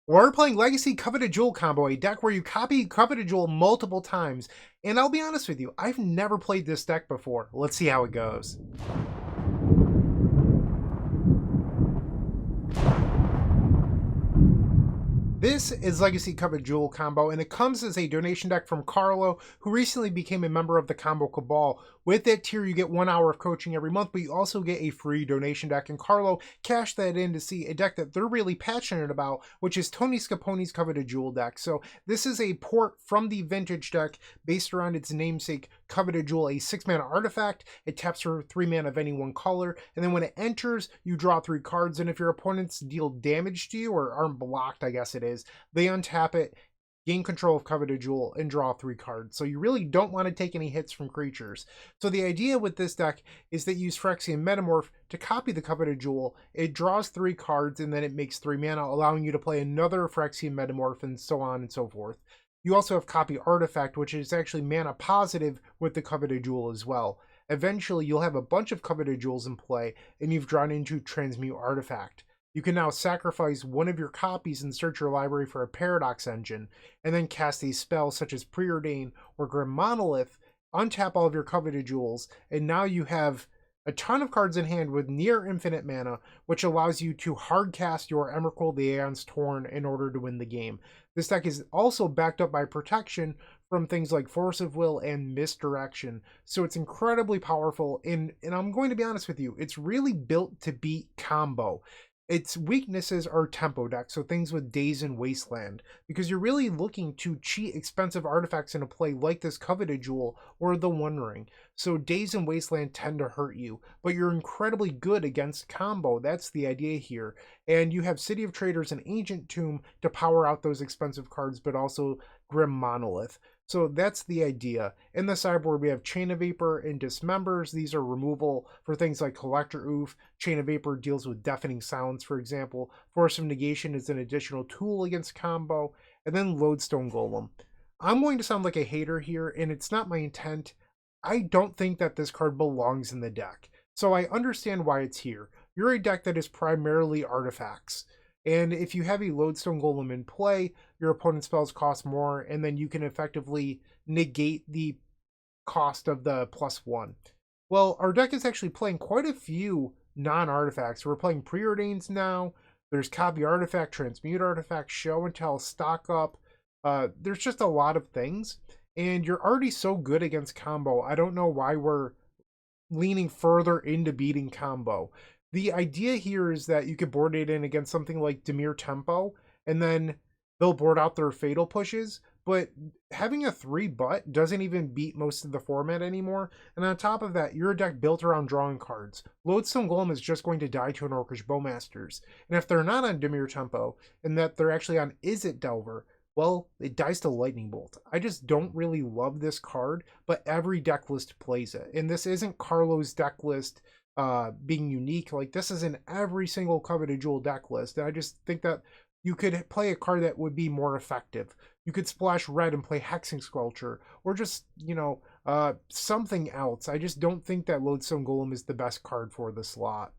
We're playing Legacy Coveted Jewel Combo, a deck where you copy Coveted Jewel multiple times. And I'll be honest with you, I've never played this deck before. Let's see how it goes. This is Legacy Coveted Jewel Combo, and it comes as a donation deck from Carlo, who recently became a member of the Combo Cabal. With that tier, you get 1 hour of coaching every month, but you also get a free donation deck, and Carlo cashed that in to see a deck that they're really passionate about, which is Tony Scaponi's Coveted Jewel deck. So this is a port from the vintage deck based around its namesake, Coveted Jewel, a 6-mana artifact. It taps for 3 mana of any one color, and then when it enters, you draw 3 cards, and if your opponents deal damage to you, or aren't blocked, I guess it is, they untap it, gain control of Coveted Jewel, and draw 3 cards. So you really don't want to take any hits from creatures. So the idea with this deck is that you use Phyrexian Metamorph to copy the Coveted Jewel. It draws 3 cards, and then it makes 3 mana, allowing you to play another Phyrexian Metamorph, and so on and so forth. You also have Copy Artifact, which is actually mana positive with the Coveted Jewel as well. Eventually, you'll have a bunch of Coveted Jewels in play, and you've drawn into Transmute Artifact. You can now sacrifice one of your copies and search your library for a Paradox Engine, and then cast a spell such as Preordain or Grim Monolith, untap all of your Coveted Jewels, and now you have a ton of cards in hand with near infinite mana, which allows you to hardcast your Emrakul the Aeons Torn in order to win the game. This deck is also backed up by protection from things like Force of Will and Misdirection, so it's incredibly powerful, and I'm going to be honest with you, it's really built to beat combo. Its weaknesses are tempo decks, so things with Daze and Wasteland, because you're really looking to cheat expensive artifacts in a play like this Coveted Jewel or the One Ring. So Daze and Wasteland tend to hurt you, but you're incredibly good against combo. That's the idea here. And you have City of Traders and Ancient Tomb to power out those expensive cards, but also Grim Monolith. So that's the idea. In the sideboard, we have Chain of Vapor and Dismembers. These are removal for things like Collector Oof. Chain of Vapor deals with Deafening Silence, for example. Force of Negation is an additional tool against combo. And then Lodestone Golem. I'm going to sound like a hater here, and it's not my intent. I don't think that this card belongs in the deck. So I understand why it's here. You're a deck that is primarily artifacts. And if you have a Lodestone Golem in play, your opponent's spells cost more, and then you can effectively negate the cost of the +1. Well, our deck is actually playing quite a few non-artifacts. We're playing Preordains now. There's Copy Artifact, Transmute Artifact, Show and Tell, Stock Up. There's just a lot of things. And you're already so good against combo. I don't know why we're leaning further into beating combo. The idea here is that you could board it in against something like Dimir Tempo, and then they'll board out their Fatal Pushes, but having a 3-butt doesn't even beat most of the format anymore, and on top of that, you're a deck built around drawing cards. Lodestone Golem is just going to die to an Orcish Bowmasters, and if they're not on Dimir Tempo, and that they're actually on Izzet Delver, well, it dies to Lightning Bolt. I just don't really love this card, but every deck list plays it, and this isn't Carlo's deck list being unique. Like, this is in every single Coveted Jewel deck list, and I just think that you could play a card that would be more effective. You could splash red and play Hexing Sculpture, or just, something else. I just don't think that Lodestone Golem is the best card for the slot.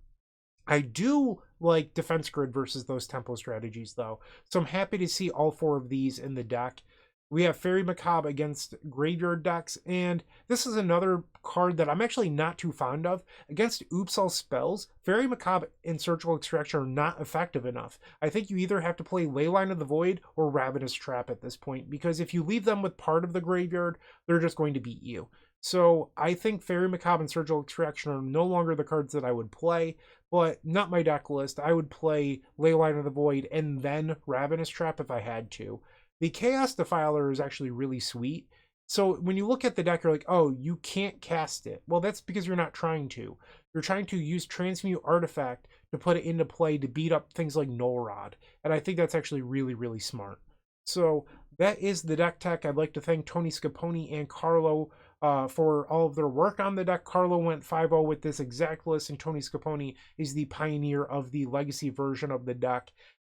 I do like Defense Grid versus those tempo strategies, though, so I'm happy to see all 4 of these in the deck. We have Fairy Macabre against graveyard decks, and this is another card that I'm actually not too fond of. Against Oops All Spells, Fairy Macabre and Surgical Extraction are not effective enough. I think you either have to play Leyline of the Void or Ravenous Trap at this point, because if you leave them with part of the graveyard, they're just going to beat you. So I think Fairy Macabre and Surgical Extraction are no longer the cards that I would play, but not my deck list. I would play Leyline of the Void and then Ravenous Trap if I had to. The Chaos Defiler is actually really sweet. So when you look at the deck, you're like, oh, you can't cast it. Well, that's because you're not trying to. You're trying to use Transmute Artifact to put it into play to beat up things like Null Rod. And I think that's actually really, really smart. So that is the deck tech. I'd like to thank Tony Scaponi and Carlo for all of their work on the deck. Carlo went 5-0 with this exact list, and Tony Scaponi is the pioneer of the legacy version of the deck.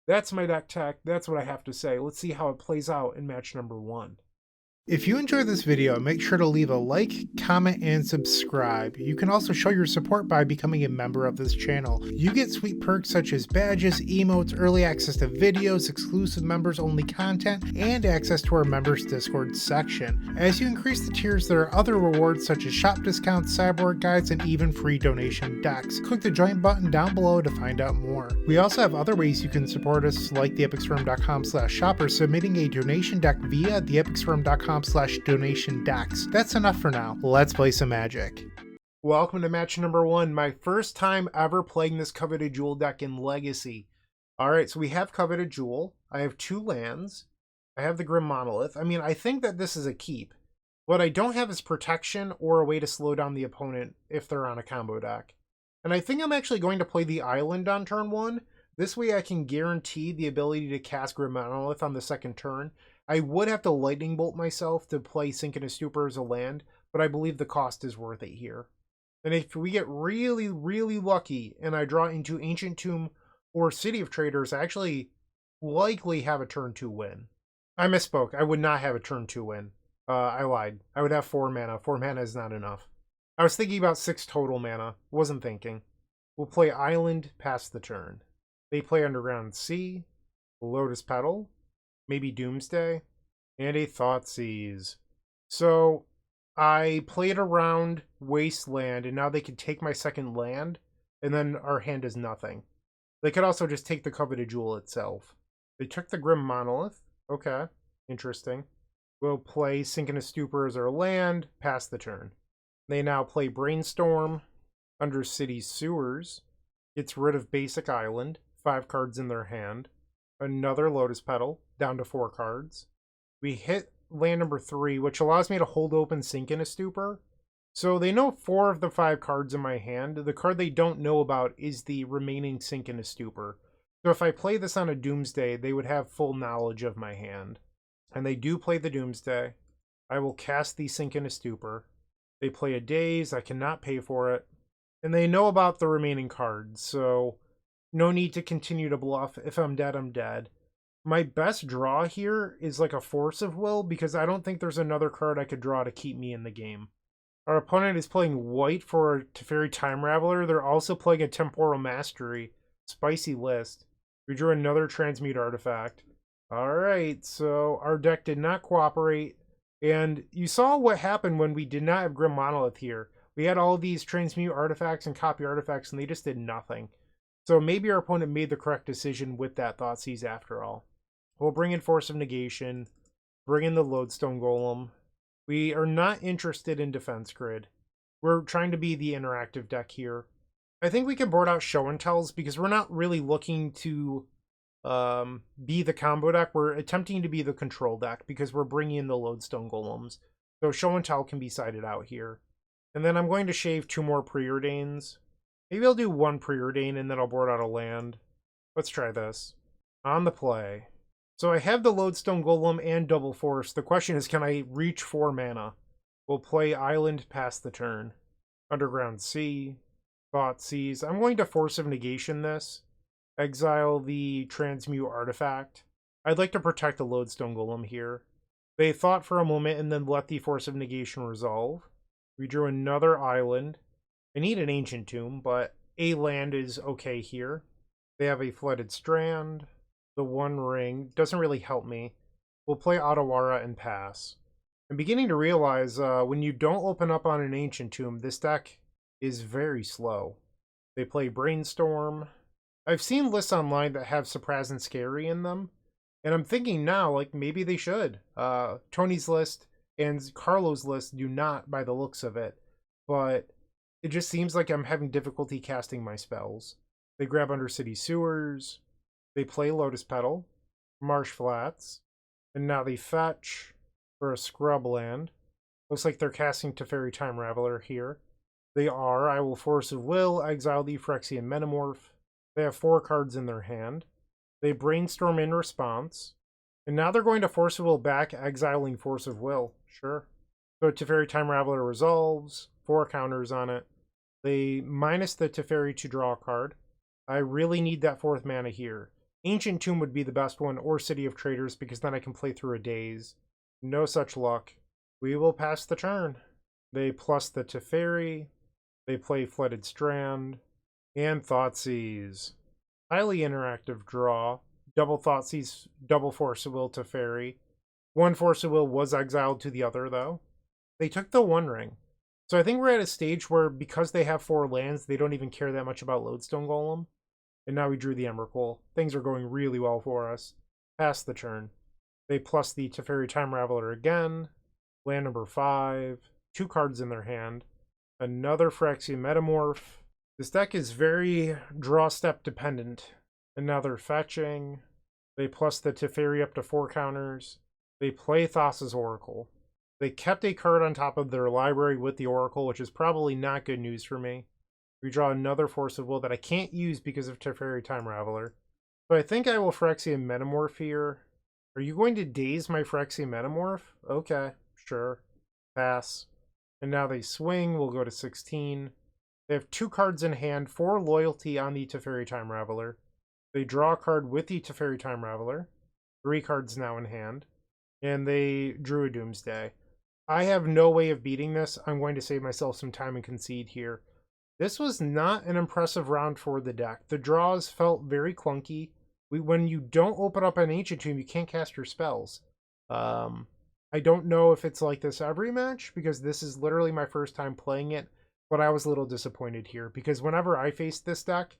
That's my deck tech. That's what I have to say. Let's see how it plays out in match number 1. If you enjoyed this video, make sure to leave a like, comment, and subscribe. You can also show your support by becoming a member of this channel. You get sweet perks such as badges, emotes, early access to videos, exclusive members only content, and access to our members Discord section. As you increase the tiers, there are other rewards such as shop discounts, sideboard guides, and even free donation decks. Click the join button down below to find out more. We also have other ways you can support us, like theepicstorm.com/shop or submitting a donation deck via theepicstorm.com/donation decks. That's enough for now. Let's play some Magic. Welcome to match number 1, my first time ever playing this Coveted Jewel deck in Legacy. Alright, so we have Coveted Jewel. I have 2 lands. I have the Grim Monolith. I mean, I think that this is a keep. What I don't have is protection or a way to slow down the opponent if they're on a combo deck. And I think I'm actually going to play the island on turn 1. This way I can guarantee the ability to cast Grim Monolith on the second turn. I would have to Lightning Bolt myself to play Sink in a Stupor as a land, but I believe the cost is worth it here. And if we get really, really lucky and I draw into Ancient Tomb or City of Traders, I actually likely have a turn 2 win. I misspoke. I would not have a turn 2 win. I lied. I would have 4 mana. 4 mana is not enough. I was thinking about 6 total mana. Wasn't thinking. We'll play Island past the turn. They play Underground Sea, Lotus Petal, maybe Doomsday, and a Thoughtseize. So I played around Wasteland, and now they can take my second land, and then our hand is nothing. They could also just take the Coveted Jewel itself. They took the Grim Monolith. Okay, interesting. We'll play Sink in a Stupor as our land, past the turn. They now play Brainstorm, under City Sewers, gets rid of basic island, 5 cards in their hand. Another Lotus Petal, down to 4 cards. We hit land number 3, which allows me to hold open Sink in a Stupor. So they know 4 of the 5 cards in my hand. The card they don't know about is the remaining Sink in a Stupor. So if I play this on a Doomsday, they would have full knowledge of my hand. And they do play the Doomsday. I will cast the Sink in a Stupor. They play a Daze, I cannot pay for it. And they know about the remaining cards, so no need to continue to bluff. If I'm dead, I'm dead. My best draw here is like a Force of Will, because I don't think there's another card I could draw to keep me in the game. Our opponent is playing white for a Teferi Time Raveler. They're also playing a Temporal Mastery. Spicy list. We drew another Transmute Artifact. Alright, so our deck did not cooperate. And you saw what happened when we did not have Grim Monolith here. We had all these Transmute Artifacts and Copy Artifacts, and they just did nothing. So maybe our opponent made the correct decision with that Thoughtseize after all. We'll bring in Force of Negation, bring in the Lodestone Golem. We are not interested in Defense Grid. We're trying to be the interactive deck here. I think we can board out Show and Tells because we're not really looking to be the combo deck. We're attempting to be the control deck because we're bringing in the Lodestone Golems. So Show and Tell can be sided out here. And then I'm going to shave 2 more Preordains. Maybe I'll do 1 Preordain and then I'll board out a land. Let's try this. On the play. So I have the Lodestone Golem and Double Force. The question is, can I reach 4 mana? We'll play Island past the turn. Underground Sea. Thoughtseize. I'm going to Force of Negation this. Exile the Transmute Artifact. I'd like to protect the Lodestone Golem here. They thought for a moment and then let the Force of Negation resolve. We drew another island. I need an Ancient Tomb, but a land is okay here. They have a Flooded Strand. The One Ring doesn't really help me. We'll play Otawara and pass. I'm beginning to realize when you don't open up on an Ancient Tomb, this deck is very slow. They play Brainstorm. I've seen lists online that have Surprise and Scary in them, and I'm thinking now, like, maybe they should. Tony's list and Carlo's list do not, by the looks of it, but it just seems like I'm having difficulty casting my spells. They grab under City Sewers, they play Lotus Petal, Marsh Flats, and now they fetch for a scrub land. Looks like they're casting Teferi Time Raveler here. They are. I will Force of Will, exile the Phyrexian Metamorph. They have 4 cards in their hand. They Brainstorm in response. And now they're going to Force of Will back, exiling Force of Will. Sure. So Teferi Time Raveler resolves. 4 counters on it. They minus the Teferi to draw a card. I really need that 4th mana here. Ancient Tomb would be the best one, or City of Traders, because then I can play through a Daze. No such luck. We will pass the turn. They plus the Teferi. They play Flooded Strand and Thoughtseize. Highly interactive draw. Double Thoughtseize, double Force of Will Teferi. One Force of Will was exiled to the other, though. They took the One Ring. So I think we're at a stage where, because they have 4 lands, they don't even care that much about Lodestone Golem. And now we drew the Emrakul. Things are going really well for us. Pass the turn. They plus the Teferi Time Raveler again. Land number 5. 2 cards in their hand. Another Phyrexian Metamorph. This deck is very draw step dependent. And now they're fetching. They plus the Teferi up to 4 counters. They play Thassa's Oracle. They kept a card on top of their library with the Oracle, which is probably not good news for me. We draw another Force of Will that I can't use because of Teferi Time Raveler. So I think I will Phyrexian Metamorph here. Are you going to daze my Phyrexian Metamorph? Okay, sure. Pass. And now they swing. We'll go to 16. They have 2 cards in hand, 4 loyalty on the Teferi Time Raveler. They draw a card with the Teferi Time Raveler. 3 cards now in hand. And they drew a Doomsday. I have no way of beating this. I'm going to save myself some time and concede here. This was not an impressive round for the deck. The draws felt very clunky. When you don't open up an Ancient Tomb, you can't cast your spells. I don't know if it's like this every match, because this is literally my first time playing it, but I was a little disappointed here, because whenever I faced this deck,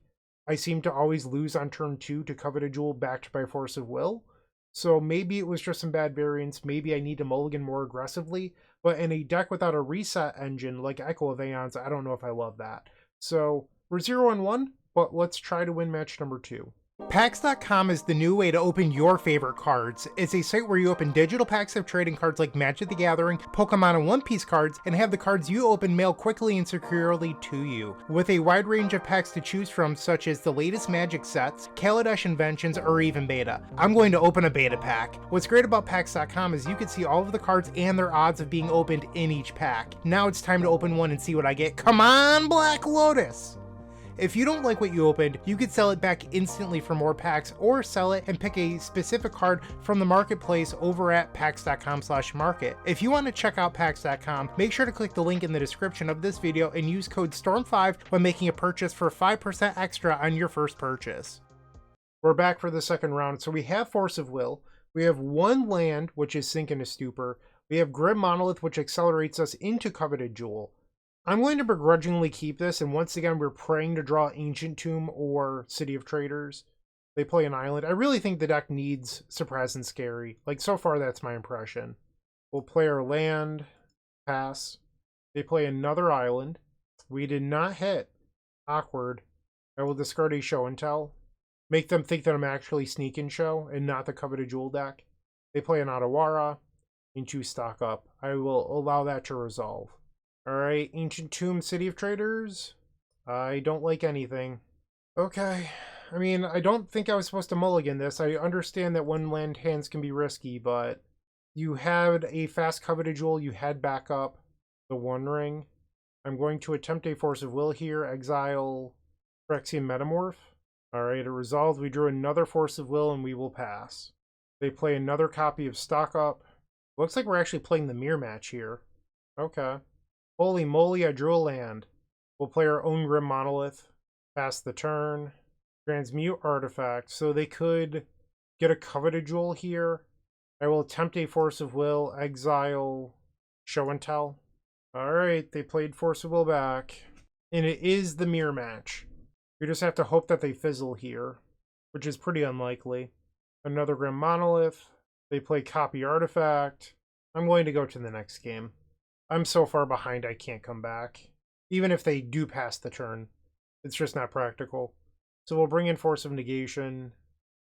I seem to always lose on turn 2 to Coveted Jewel backed by Force of Will. So maybe it was just some bad variance, maybe I need to mulligan more aggressively, but in a deck without a reset engine like Echo of Aeons, I don't know if I love that. So we're 0-1, but let's try to win match number 2. Packs.com is the new way to open your favorite cards. It's a site where you open digital packs of trading cards like Magic the Gathering, Pokemon, and One Piece cards, and have the cards you open mailed quickly and securely to you. With a wide range of packs to choose from, such as the latest Magic sets, Kaladesh Inventions, or even Beta. I'm going to open a Beta pack. What's great about Packs.com is you can see all of the cards and their odds of being opened in each pack. Now it's time to open one and see what I get. Come on, Black Lotus! If you don't like what you opened, you could sell it back instantly for more packs, or sell it and pick a specific card from the marketplace over at packs.com/market. If you want to check out packs.com, make sure to click the link in the description of this video and use code STORM5 when making a purchase for 5% extra on your first purchase. We're back for the second round. So we have Force of Will. We have 1 land, which is Sink into Stupor. We have Grim Monolith, which accelerates us into Coveted Jewel. I'm going to begrudgingly keep this, and once again, we're praying to draw Ancient Tomb or City of Traders. They play an island. I really think the deck needs Surprise and Scary. Like, so far, that's my impression. We'll play our land. Pass. They play another island. We did not hit. Awkward. I will discard a Show and Tell. Make them think that I'm actually Sneak and Show and not the Coveted Jewel deck. They play an Otawara. Into stock up. I will allow that to resolve. Alright, Ancient Tomb, City of Traders. I don't like anything. Okay. I mean, I don't think I was supposed to mulligan this. I understand that 1 land hands can be risky, but you had a fast Coveted Jewel, you had backup, the One Ring. I'm going to attempt a Force of Will here, exile Phyrexian Metamorph. Alright, it resolved. We drew another Force of Will, and we will pass. They play another copy of Stock Up. Looks like we're actually playing the mirror match here. Okay. Holy moly, I drew a land. We'll play our own Grim Monolith. Pass the turn. Transmute Artifact. So they could get a Coveted Jewel here. I will attempt a Force of Will. Exile Show and Tell. Alright, they played Force of Will back. And it is the mirror match. We just have to hope that they fizzle here, which is pretty unlikely. Another Grim Monolith. They play Copy Artifact. I'm going to go to the next game. I'm so far behind I can't come back. Even if they do pass the turn, it's just not practical. So we'll bring in Force of Negation.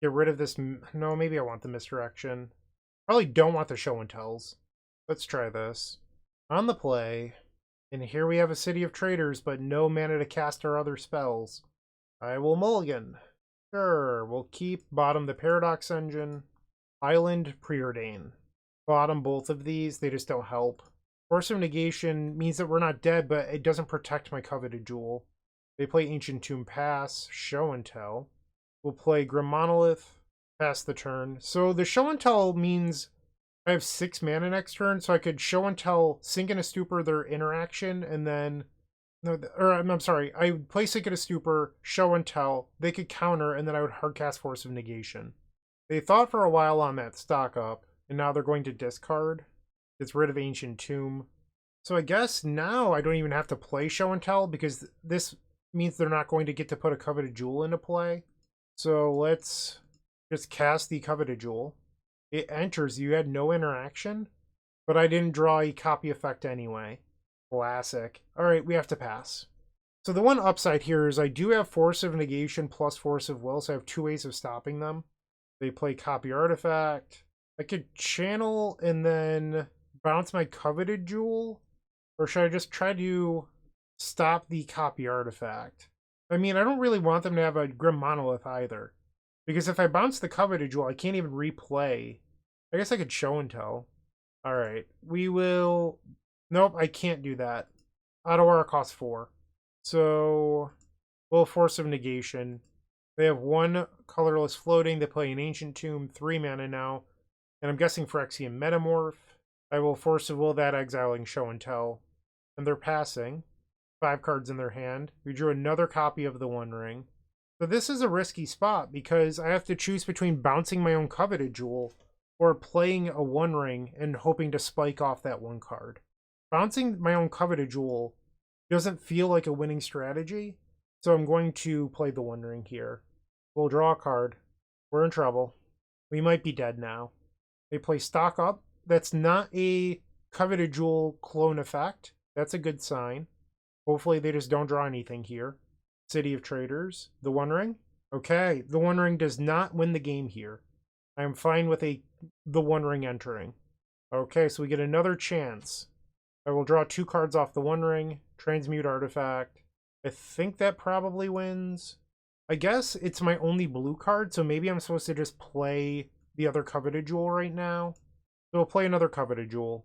Get rid of this. No, maybe I want the Misdirection. Probably don't want the Show and Tells. Let's try this. On the play. And here we have a City of Traders, but no mana to cast our other spells. I will mulligan. Sure, we'll keep bottom the Paradox Engine. Island, Preordain. Bottom both of these, they just don't help. Force of Negation means that we're not dead, but it doesn't protect my Coveted Jewel. They play Ancient Tomb, pass, Show and Tell. We'll play Grim Monolith, pass the turn. So the Show and Tell means I have 6 mana next turn, so I could show and tell, sink in a stupor their interaction, and then no, or I'm sorry, I would play Sink in a Stupor, show and tell, they could counter, and then I would hardcast Force of Negation. They thought for a while on that stock up, and now they're going to discard. It's rid of Ancient Tomb. So I guess now I don't even have to play show and tell, because this means they're not going to get to put a Coveted Jewel into play. So let's just cast the Coveted Jewel. It enters, you had no interaction, but I didn't draw a copy effect anyway. Classic. Alright, we have to pass. So the one upside here is I do have Force of Negation plus Force of Will, so I have 2 ways of stopping them. They play Copy Artifact. I could channel and then bounce my Coveted Jewel, or should I just try to stop the Copy Artifact? I mean, I don't really want them to have a Grim Monolith either, because if I bounce the Coveted Jewel, I can't even replay. I guess I could show and tell. Alright, we will... Nope, I can't do that. Otawara costs 4. So, we'll Force of Negation. They have 1 colorless floating. They play an Ancient Tomb, 3 mana now. And I'm guessing Phyrexian Metamorph. I will Force of Will that, exiling Show and Tell. And they're passing. 5 cards in their hand. We drew another copy of the One Ring. So this is a risky spot because I have to choose between bouncing my own Coveted Jewel or playing a One Ring and hoping to spike off that 1 card. Bouncing my own Coveted Jewel doesn't feel like a winning strategy, so I'm going to play the One Ring here. We'll draw a card. We're in trouble. We might be dead now. They play Stock Up. That's not a Coveted Jewel clone effect. That's a good sign. Hopefully they just don't draw anything here. City of Traders. The One Ring. Okay, the One Ring does not win the game here. I am fine with the One Ring entering. Okay, so we get another chance. I will draw 2 cards off the One Ring, Transmute Artifact. I think that probably wins. I guess it's my only blue card, so maybe I'm supposed to just play the other Coveted Jewel right now. So we'll play another Coveted Jewel.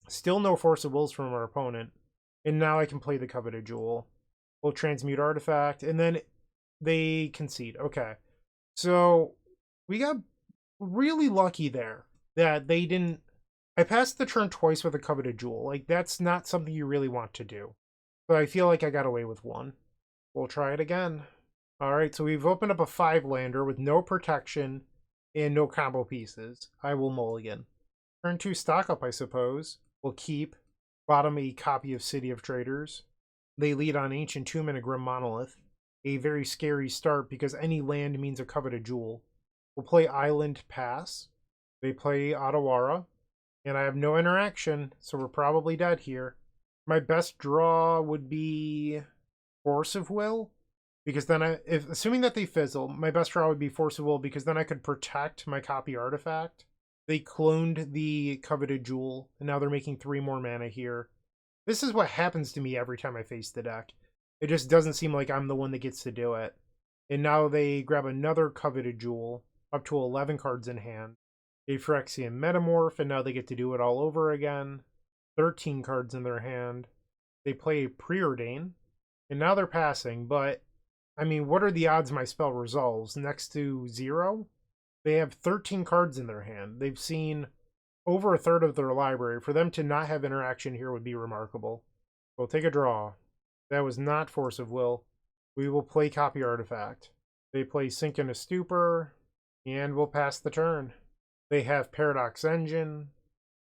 Still no Force of Wills from our opponent. And now I can play the Coveted Jewel. We'll Transmute Artifact, and then they concede. Okay. So we got really lucky there that they didn't... I passed the turn twice with a Coveted Jewel. Like, that's not something you really want to do. But I feel like I got away with 1. We'll try it again. Alright, so we've opened up a 5-lander with no protection and no combo pieces. I will mulligan. Turn 2 stock up, I suppose. We'll keep. Bottom a copy of City of Traders. They lead on Ancient Tomb and a Grim Monolith. A very scary start because any land means a Coveted Jewel. We'll play Island, pass. They play Otawara. And I have no interaction, so we're probably dead here. My best draw would be Force of Will, because then assuming that they fizzle, my best draw would be Force of Will, because then I could protect my Copy Artifact. They cloned the Coveted Jewel, and now they're making 3 more mana here. This is what happens to me every time I face the deck. It just doesn't seem like I'm the one that gets to do it. And now they grab another Coveted Jewel, up to 11 cards in hand. A Phyrexian Metamorph, and now they get to do it all over again. 13 cards in their hand. They play Preordain, and now they're passing, but, I mean, what are the odds my spell resolves? Next to 0? They have 13 cards in their hand. They've seen over a third of their library. For them to not have interaction here would be remarkable. We'll take a draw. That was not Force of Will. We will play Copy Artifact. They play Sink in a Stupor, and we'll pass the turn. They have Paradox Engine.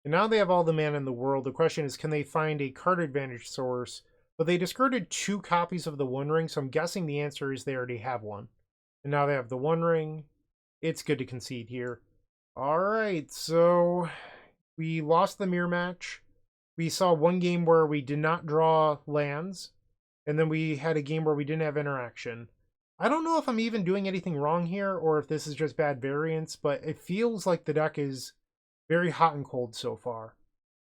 And now they have all the mana in the world. The question is, can they find a card advantage source? But they discarded 2 copies of the One Ring, so I'm guessing the answer is they already have one. And now they have the One Ring. It's good to concede here. Alright, so we lost the mirror match. We saw one game where we did not draw lands. And then we had a game where we didn't have interaction. I don't know if I'm even doing anything wrong here or if this is just bad variance, but it feels like the deck is very hot and cold so far.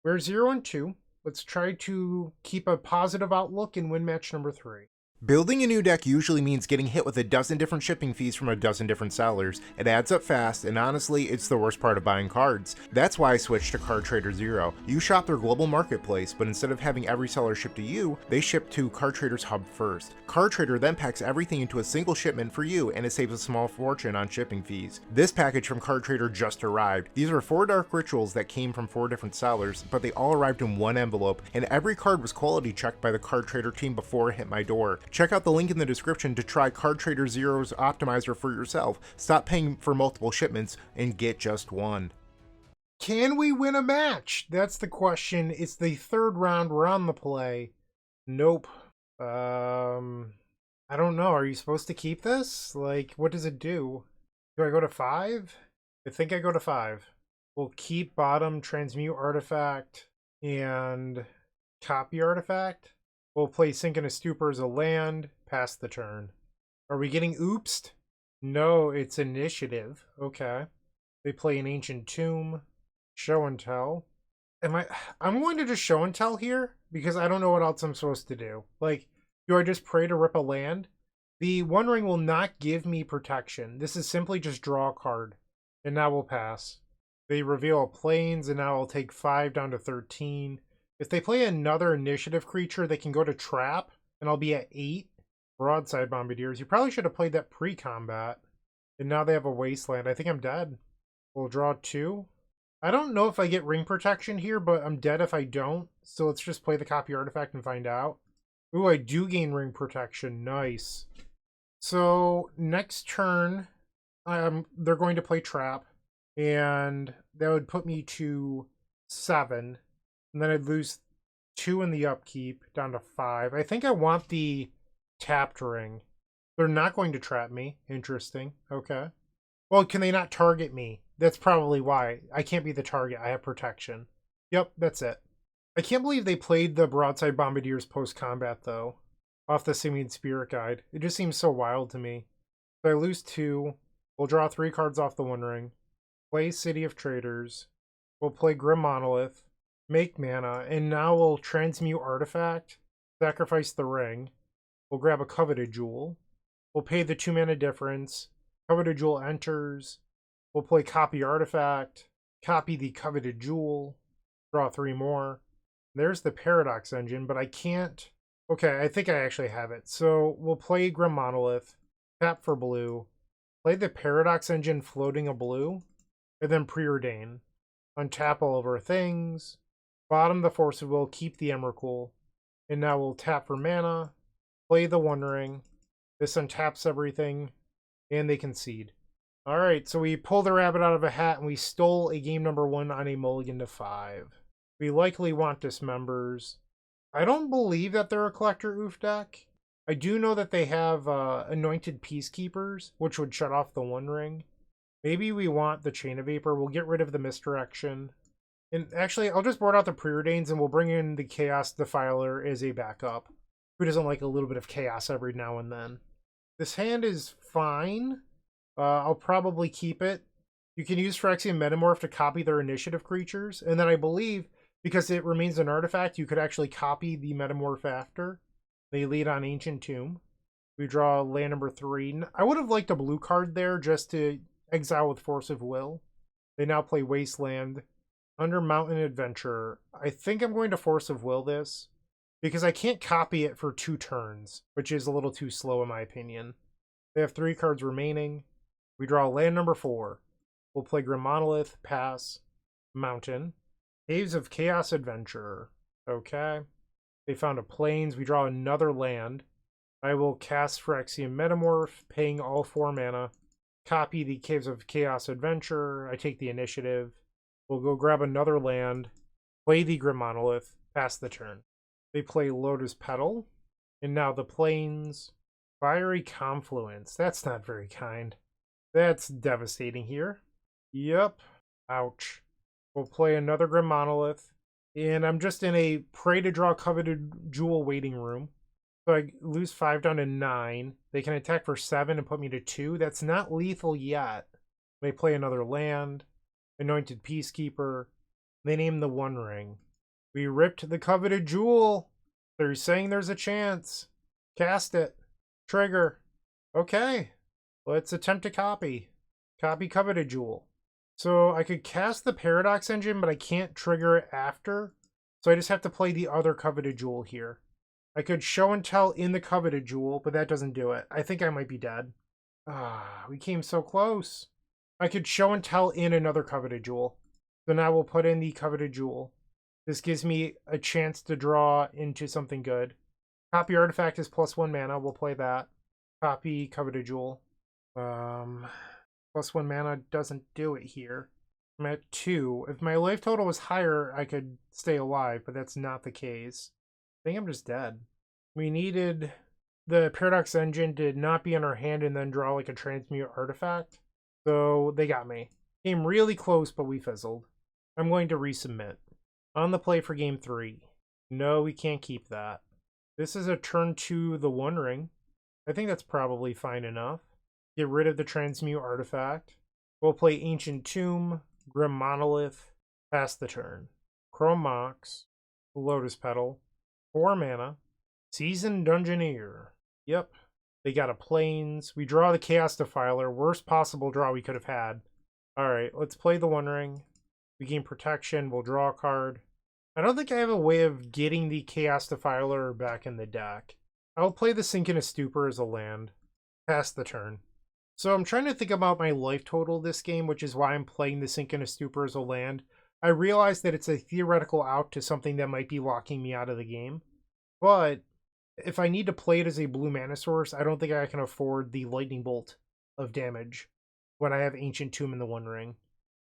We're 0-2. Let's try to keep a positive outlook and win match number 3. Building a new deck usually means getting hit with a dozen different shipping fees from a dozen different sellers. It adds up fast, and honestly, it's the worst part of buying cards. That's why I switched to Card Trader Zero. You shop their global marketplace, but instead of having every seller ship to you, they ship to Card Trader's hub first. Card Trader then packs everything into a single shipment for you, and it saves a small fortune on shipping fees. This package from Card Trader just arrived. These were 4 dark rituals that came from 4 different sellers, but they all arrived in one envelope, and every card was quality checked by the Card Trader team before it hit my door. Check out the link in the description to try Card Trader Zero's optimizer for yourself. Stop paying for multiple shipments and get just one. Can we win a match? That's the question. It's the 3rd round. We're on the play. Nope. I don't know. Are you supposed to keep this? Like, what does it do? Do I go to 5? I think I go to 5. We'll keep bottom, Transmute Artifact, and copy Artifact. We'll play Sink in a Stupor as a land, pass the turn. Are we getting oopsed? No, it's initiative. Okay. They play an Ancient Tomb, Show and Tell. I'm going to just Show and Tell here, because I don't know what else I'm supposed to do. Like, do I just pray to rip a land? The One Ring will not give me protection. This is simply just draw a card. And now we'll pass. They reveal a Plains, and now I'll take 5 down to 13. If they play another initiative creature, they can go to Trap, and I'll be at 8. Broadside Bombardiers. You probably should have played that pre-combat. And now they have a Wasteland. I think I'm dead. We'll draw 2. I don't know if I get ring protection here, but I'm dead if I don't. So let's just play the copy artifact and find out. Ooh, I do gain ring protection. Nice. So next turn, they're going to play Trap. And that would put me to 7. And then I'd lose 2 in the upkeep, down to 5. I think I want the tapped ring. They're not going to trap me. Interesting. Okay. Well, can they not target me? That's probably why. I can't be the target. I have protection. Yep, that's it. I can't believe they played the Broadside Bombardiers post-combat, though. Off the Simian Spirit Guide. It just seems so wild to me. So I lose 2. We'll draw 3 cards off the One Ring. Play City of Traders. We'll play Grim Monolith. Make mana, and now we'll Transmute Artifact, sacrifice the ring. We'll grab a Coveted Jewel. We'll pay the 2 mana difference. Coveted Jewel enters. We'll play Copy Artifact, copy the Coveted Jewel, draw 3 more. There's the Paradox Engine, but I can't... Okay, I think I actually have it. So we'll play Grim Monolith, tap for blue, play the Paradox Engine floating a blue, and then Preordain. Untap all of our things. Bottom the Force of Will, keep the Emrakul. And now we'll tap for mana, play the One Ring. This untaps everything, and they concede. Alright, so we pulled the rabbit out of a hat, and we stole a game number 1 on a mulligan to 5. We likely want Dismembers. I don't believe that they're a Collector Oof deck. I do know that they have Anointed Peacekeepers, which would shut off the One Ring. Maybe we want the Chain of Vapor. We'll get rid of the Misdirection. And actually, I'll just board out the Preordains and we'll bring in the Chaos Defiler as a backup. Who doesn't like a little bit of chaos every now and then? This hand is fine. I'll probably keep it. You can use Phyrexian Metamorph to copy their initiative creatures. And then I believe, because it remains an artifact, you could actually copy the Metamorph after. They lead on Ancient Tomb. We draw land number 3. I would have liked a blue card there just to exile with Force of Will. They now play Wasteland. Under Mountain Adventure, I think I'm going to Force of Will this, because I can't copy it for 2 turns, which is a little too slow in my opinion. They have 3 cards remaining. We draw land number 4. We'll play Grim Monolith, pass, Mountain. Caves of Chaos Adventure. Okay. They found a Plains. We draw another land. I will cast Phyrexian Metamorph, paying all 4 mana. Copy the Caves of Chaos Adventure. I take the initiative. We'll go grab another land, play the Grim Monolith, pass the turn. They play Lotus Petal, and now the Plains. Fiery Confluence. That's not very kind. That's devastating here. Yep. Ouch. We'll play another Grim Monolith, and I'm just in a Pray to Draw Coveted Jewel waiting room. So I lose 5 down to 9. They can attack for 7 and put me to 2. That's not lethal yet. They play another land. Anointed Peacekeeper. They name the One Ring. We ripped the Coveted Jewel. They're saying there's a chance. Cast it. Trigger. Okay. Let's attempt to copy. Copy Coveted Jewel. So I could cast the Paradox Engine, but I can't trigger it after. So I just have to play the other Coveted Jewel here. I could show and tell in the Coveted Jewel, but that doesn't do it. I think I might be dead. Ah, we came so close. I could show and tell in another Coveted Jewel. So now we'll put in the Coveted Jewel. This gives me a chance to draw into something good. Copy Artifact is +1 mana. We'll play that. Copy Coveted Jewel. +1 mana doesn't do it here. I'm at 2. If my life total was higher, I could stay alive, but that's not the case. I think I'm just dead. We needed the Paradox Engine to not be in our hand and then draw like a Transmute Artifact. So they got me. Came really close, but we fizzled. I'm going to resubmit. On the play for game 3. No, we can't keep that. This is a turn 2 the One Ring. I think that's probably fine enough. Get rid of the Transmute Artifact. We'll play Ancient Tomb, Grim Monolith, pass the turn. Chrome Mox, Lotus Petal, 4 mana, Seasoned Dungeoneer. Yep, they got a Plains. We draw the Chaos Defiler, worst possible draw we could have had. Alright, let's play the One Ring. We gain protection, we'll draw a card. I don't think I have a way of getting the Chaos Defiler back in the deck. I'll play the Sink in a Stupor as a land. Pass the turn. So I'm trying to think about my life total this game, which is why I'm playing the Sink in a Stupor as a land. I realize that it's a theoretical out to something that might be locking me out of the game. But if I need to play it as a blue mana source, I don't think I can afford the Lightning Bolt of damage when I have Ancient Tomb in the One Ring.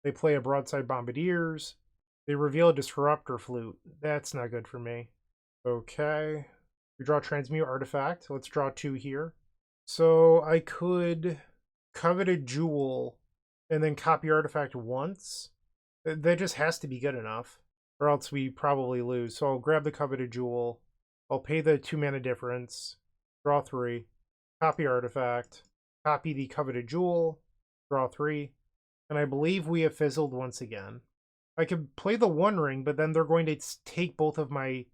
They play a Broadside Bombardiers. They reveal a Disruptor Flute. That's not good for me. Okay. We draw Transmute Artifact. Let's draw 2 here. So I could Coveted Jewel and then copy Artifact once. That just has to be good enough, or else we probably lose. So I'll grab the Coveted Jewel. I'll pay the 2 mana difference. Draw 3. Copy Artifact. Copy the Coveted Jewel. Draw 3. And I believe we have fizzled once again. I could play the One Ring, but then they're going to take both of my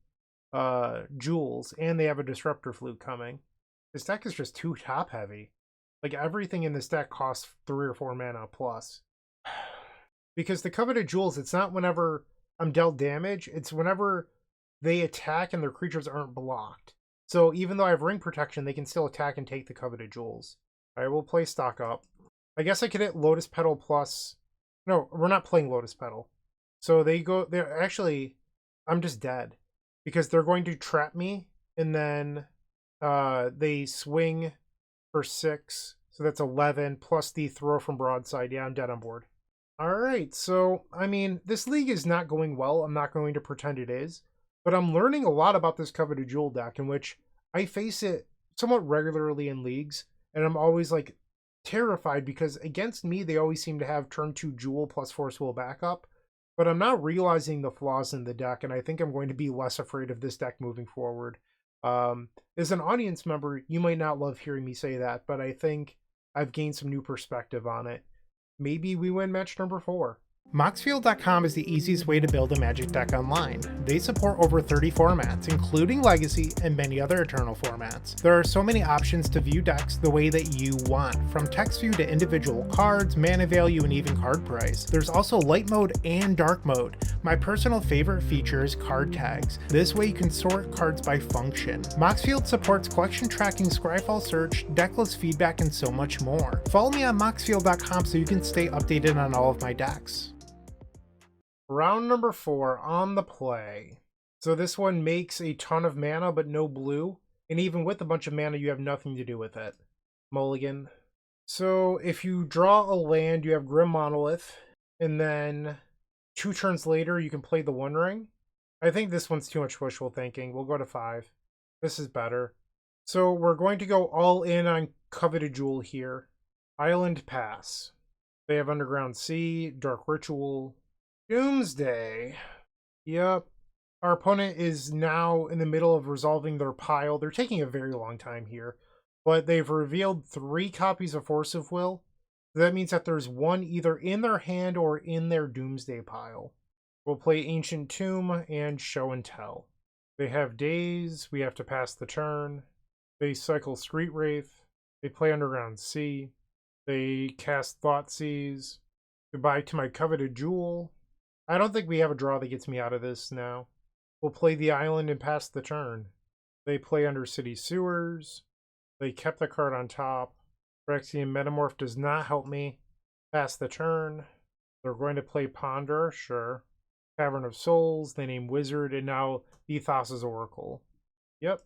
jewels, and they have a Disruptor Flute coming. This deck is just too top heavy. Like, everything in this deck costs 3 or 4 mana plus. Because the Coveted Jewels, it's not whenever I'm dealt damage, it's whenever they attack and their creatures aren't blocked. So even though I have ring protection, they can still attack and take the Coveted Jewels. I will play stock up. I guess I could hit Lotus Petal plus... No, we're not playing Lotus Petal. So they're actually... I'm just dead. Because they're going to trap me, and then they swing for 6. So that's 11, plus the throw from Broadside. Yeah, I'm dead on board. Alright, so, I mean, this league is not going well. I'm not going to pretend it is. But I'm learning a lot about this Coveted Jewel deck, in which I face it somewhat regularly in leagues. And I'm always, like, terrified, because against me, they always seem to have turn 2 Jewel plus Force Will backup. But I'm not realizing the flaws in the deck, and I think I'm going to be less afraid of this deck moving forward. As an audience member, you might not love hearing me say that, but I think I've gained some new perspective on it. Maybe we win match number 4. Moxfield.com is the easiest way to build a Magic deck online. They support over 30 formats, including Legacy and many other Eternal formats. There are so many options to view decks the way that you want, from text view to individual cards, mana value, and even card price. There's also light mode and dark mode. My personal favorite feature is card tags. This way you can sort cards by function. Moxfield supports collection tracking, Scryfall search, decklist feedback, and so much more. Follow me on Moxfield.com so you can stay updated on all of my decks. Round number 4 on the play. So this one makes a ton of mana, but no blue. And even with a bunch of mana, you have nothing to do with it. Mulligan. So if you draw a land, you have Grim Monolith. And then 2 turns later, you can play the One Ring. I think this one's too much wishful thinking. We'll go to 5. This is better. So we're going to go all in on Coveted Jewel here. Island Pass. They have Underground Sea, Dark Ritual, Doomsday. Yep. Our opponent is now in the middle of resolving their pile. They're taking a very long time here. But they've revealed 3 copies of Force of Will. That means that there's one either in their hand or in their Doomsday pile. We'll play Ancient Tomb and Show and Tell. They have Daze. We have to pass the turn. They cycle Street Wraith. They play Underground Sea. They cast Thoughtseize. Goodbye to my Coveted Jewel. I don't think we have a draw that gets me out of this now. We'll play the island and pass the turn. They play Undercity Sewers. They kept the card on top. Phyrexian Metamorph does not help me. Pass the turn. They're going to play Ponder, sure. Cavern of Souls, they name Wizard, and now Ethos' Oracle. Yep.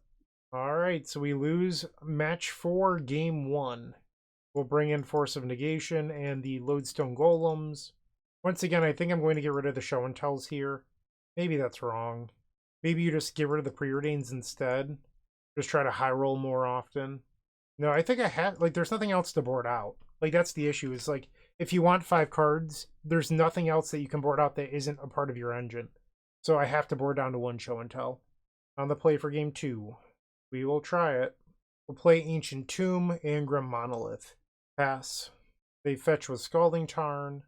Alright, so we lose match 4, game 1. We'll bring in Force of Negation and the Lodestone Golems. Once again, I think I'm going to get rid of the Show and Tells here. Maybe that's wrong. Maybe you just get rid of the Preordains instead. Just try to high roll more often. No, I think I have, like, there's nothing else to board out. Like, that's the issue. Is like, if you want 5 cards, there's nothing else that you can board out that isn't a part of your engine. So I have to board down to 1 Show and Tell. On the play for game 2. We will try it. We'll play Ancient Tomb and Grim Monolith. Pass. They fetch with Scalding Tarn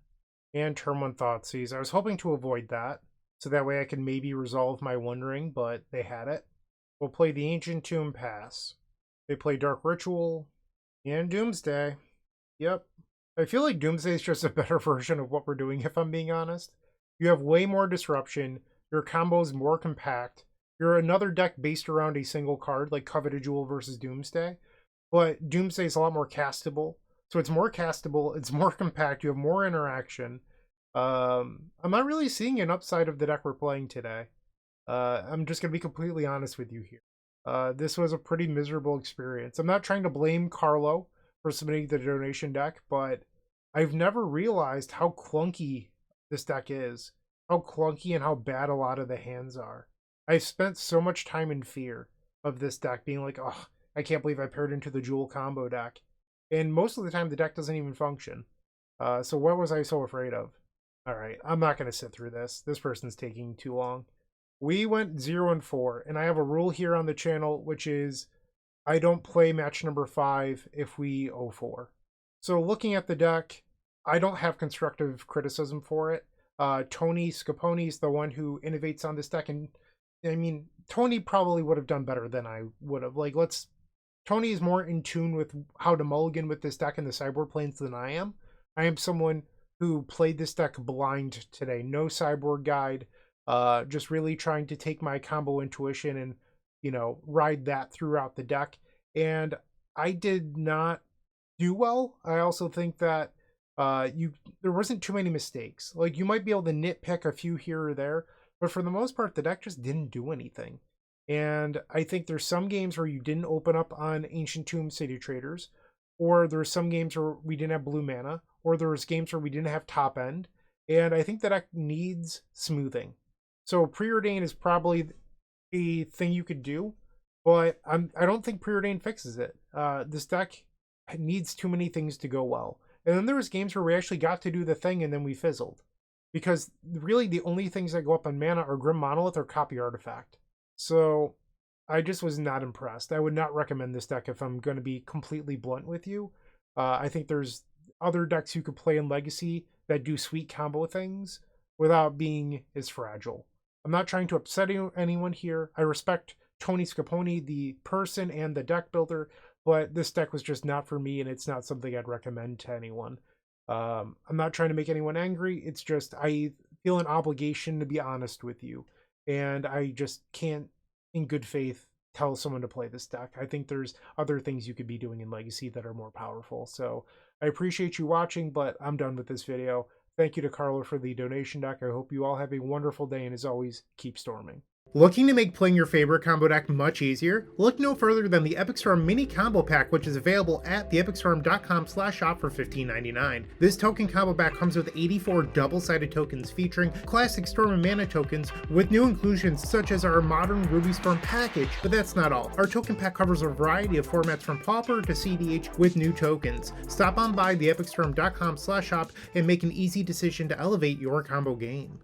and turn 1 Thoughtseize. I was hoping to avoid that, so that way I could maybe resolve my Wondering, but they had it. We'll play the Ancient Tomb, pass. They play Dark Ritual and Doomsday. Yep. I feel like Doomsday is just a better version of what we're doing, if I'm being honest. You have way more disruption. Your combo's more compact. You're another deck based around a single card, like Coveted Jewel versus Doomsday. But Doomsday is a lot more castable. So it's more castable, it's more compact, you have more interaction. I'm not really seeing an upside of the deck we're playing today. I'm just going to be completely honest with you here. This was a pretty miserable experience. I'm not trying to blame Carlo for submitting the donation deck, but I've never realized how clunky this deck is. How clunky and how bad a lot of the hands are. I've spent so much time in fear of this deck being like, oh, I can't believe I paired into the Jewel Combo deck. And most of the time, the deck doesn't even function. So what was I so afraid of? Alright, I'm not going to sit through this. This person's taking too long. We went 0-4, and I have a rule here on the channel, which is I don't play match number 5 if we 0-4. So looking at the deck, I don't have constructive criticism for it. Tony Scapone is the one who innovates on this deck, and I mean, Tony probably would have done better than I would have. Like, Tony is more in tune with how to mulligan with this deck in the sideboard planes than I am. I am someone who played this deck blind today. No sideboard guide. Just really trying to take my combo intuition and, you know, ride that throughout the deck. And I did not do well. I also think that there wasn't too many mistakes. Like, you might be able to nitpick a few here or there, but for the most part, the deck just didn't do anything. And I think there's some games where you didn't open up on Ancient Tomb City Traders, or there's some games where we didn't have blue mana, or there was games where we didn't have top end. And I think the deck needs smoothing. So Preordain is probably a thing you could do, but I don't think Preordain fixes it. This deck needs too many things to go well. And then there was games where we actually got to do the thing and then we fizzled. Because really the only things that go up on mana are Grim Monolith or Copy Artifact. So I just was not impressed. I would not recommend this deck if I'm going to be completely blunt with you. I think there's other decks you could play in Legacy that do sweet combo things without being as fragile. I'm not trying to upset anyone here. I respect Tony Scapone, the person and the deck builder, but this deck was just not for me, and it's not something I'd recommend to anyone. I'm not trying to make anyone angry. It's just I feel an obligation to be honest with you. And I just can't, in good faith, tell someone to play this deck. I think there's other things you could be doing in Legacy that are more powerful. So I appreciate you watching, but I'm done with this video. Thank you to Carlo for the donation deck. I hope you all have a wonderful day, and as always, keep storming. Looking to make playing your favorite combo deck much easier? Look no further than the Epic Storm Mini Combo Pack, which is available at theepicstorm.com/shop for $15.99. This token combo pack comes with 84 double-sided tokens featuring classic Storm and Mana tokens with new inclusions such as our modern Ruby Storm package, but that's not all. Our token pack covers a variety of formats from Pauper to CDH with new tokens. Stop on by theepicstorm.com/shop and make an easy decision to elevate your combo game.